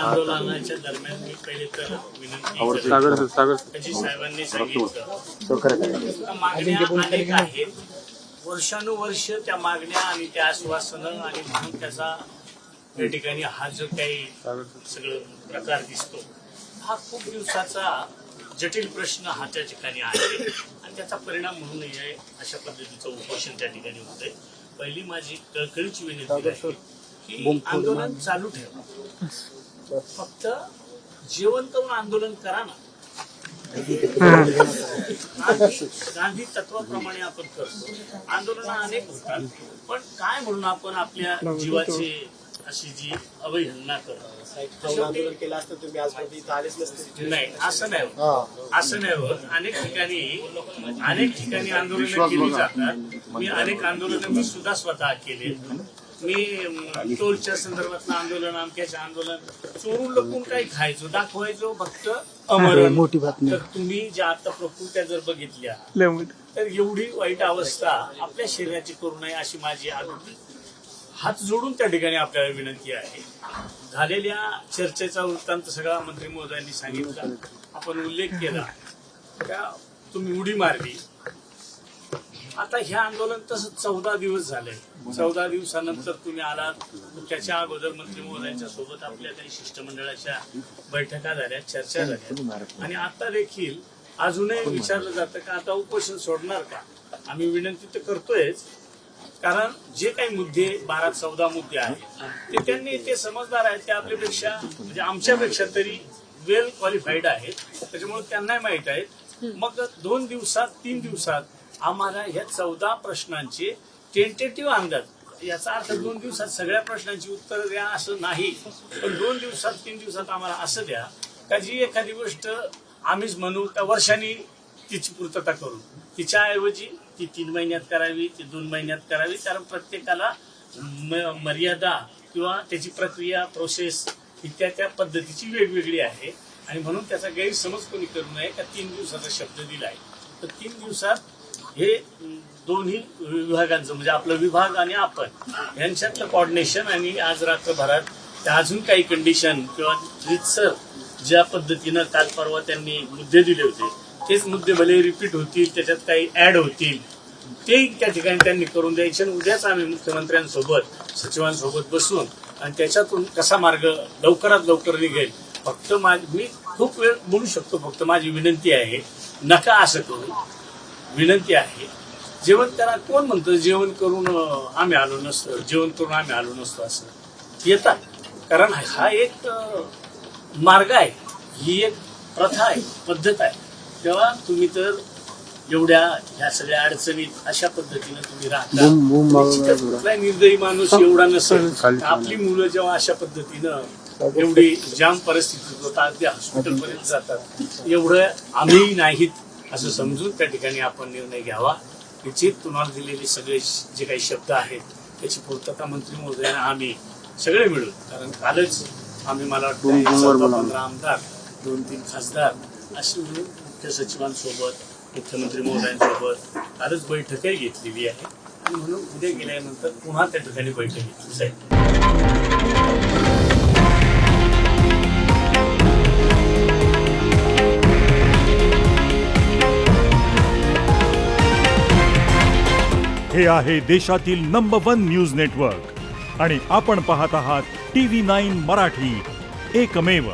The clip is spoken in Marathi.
आंदोलनाच्या दरम्यान मी पहिले तर विनंती साहेबांनी सांगितलं मागण्या अनेक आहेत, वर्षानुवर्ष त्या मागण्या आणि त्या आश्वासनं आणि म्हणून त्याचा त्या ठिकाणी हा जो काही सगळं प्रकार दिसतो हा खूप दिवसाचा जटिल प्रश्न हा त्या ठिकाणी आहे आणि त्याचा परिणाम म्हणून आहे अशा पद्धतीचं उपोषण त्या ठिकाणी होतंय. पहिली माझी कळकळीची विनंती आहे की आंदोलन चालू ठेवा, फक्त जेवण करून आंदोलन करा ना. गांधी तत्वाप्रमाणे आपण करतो, आंदोलन अनेक होतात, पण काय म्हणून आपण आपल्या जीवाची अशी जी अवहेलना करतो आंदोलन केलं असतं तुम्ही आजपर्यंत इथं आलेच नसते. नाही, असं नाही होत. असं नाही होत. अनेक ठिकाणी आंदोलनं केली जातात. मी अनेक आंदोलनं मी सुद्धा स्वतः केले. मी टोलच्या संदर्भातलं आंदोलन, अमक्याचे आंदोलन, चोरून लपून काही खायचो, दाखवायचो फक्त अमरण. मोठी बातमी. तर तुम्ही ज्या आता प्रकृत्या जर बघितल्या तर एवढी वाईट अवस्था आपल्या शरीराची करू नये अशी माझी आग्रह. हात जोडून त्या ठिकाणी आपल्याला विनंती आहे. झालेल्या चर्चेचा वृत्तांत सगळा मंत्री महोदयांनी सांगितला, आपण उल्लेख केला, त्या तुम्ही उडी मारली. आता हे आंदोलन तसं 14 दिवस झाले. 14 दिवसानंतर तुम्ही आलात. त्याच्या अगोदर मंत्री महोदयांच्या सोबत आपल्या काही शिष्टमंडळाच्या बैठका झाल्या, चर्चा झाल्या आणि आता देखील अजूनही विचारलं जातं का आता उपोषण सोडणार का. आम्ही विनंती तर करतोयच, कारण जे काही मुद्दे 12-14 मुद्दे आहेत ते समजदार आहेत, ते आपल्यापेक्षा म्हणजे आमच्यापेक्षा तरी वेल क्वालिफाईड आहेत, त्याच्यामुळे त्यांनाही माहीत आहेत. मग 2 दिवसात 3 दिवसात आम्हाला ह्या 14 प्रश्नांचे टेंटेटिव्ह अंदाज, याचा अर्थ 2 दिवसात सगळ्या प्रश्नांची उत्तरं द्या असं नाही, पण 2 दिवसात 3 दिवसात आम्हाला असं द्या का जी एखादी गोष्ट आम्हीच म्हणू का वर्षांनी तिची पूर्तता करू, तिच्याऐवजी ती 3 महिन्यात करावी, ती 2 महिन्यात करावी. कारण प्रत्येकाला मर्यादा किंवा त्याची प्रक्रिया, प्रोसेस ही त्या पद्धतीची वेगवेगळी आहे आणि म्हणून त्याचा गैरसमज कोणी करू नये का 3 दिवसाचा शब्द दिला आहे. तर 3 दिवसात हे दोन्ही विभागांचं म्हणजे आपलं विभाग आणि आपण यांच्यातलं कोऑर्डिनेशन आणि आज रात्रभरात अजून काही कंडिशन किंवा रितसर ज्या पद्धतीनं काल परवा त्यांनी मुद्दे दिले होते तेच मुद्दे भले रिपीट होतील, त्याच्यात काही ऍड होतील, ते त्या ठिकाणी त्यांनी करून द्यायचे आणि उद्याच आम्ही मुख्यमंत्र्यांसोबत सचिवांसोबत बसून आणि त्याच्यातून कसा मार्ग लवकरात लवकर निघेल. फक्त मी खूप वेळ बोलू शकतो, फक्त माझी विनंती आहे नका असं करू. विनंती आहे जेवण करा. कोण म्हणतं जेवण करून आम्ही आलो नसतो, जेवण करून आम्ही आलो नसतो असं येतात, कारण हा एक मार्ग आहे, ही एक प्रथा आहे, पद्धत आहे. तेव्हा तुम्ही तर एवढ्या ह्या सगळ्या अडचणीत अशा पद्धतीनं तुम्ही राहता. कुठलाही निर्दयी माणूस एवढा नसेल. आपली मुलं जेव्हा अशा पद्धतीनं एवढी जाम परिस्थितीत होतात, अगदी हॉस्पिटलपर्यंत जातात, एवढं आम्ही नाहीत असं समजून त्या ठिकाणी आपण निर्णय घ्यावा. निश्चित तुम्हाला दिलेले सगळे जे काही शब्द आहेत त्याची पूर्तता मंत्री महोदयांना आम्ही सगळे मिळून, कारण कालच आम्ही मला वाटतं 15 आमदार 2-3 खासदार अशी मिळून मुख्य सचिवांसोबत मुख्यमंत्री महोदयांसोबत कालच बैठकही घेतलेली आहे आणि म्हणून उद्या गेल्यानंतर पुन्हा त्या ठिकाणी बैठक घेतली जाईल. हे आहे देशातील नंबर 1 न्यूज नेटवर्क आणि आपण पाहत आहात TV9 मराठी, एकमेव.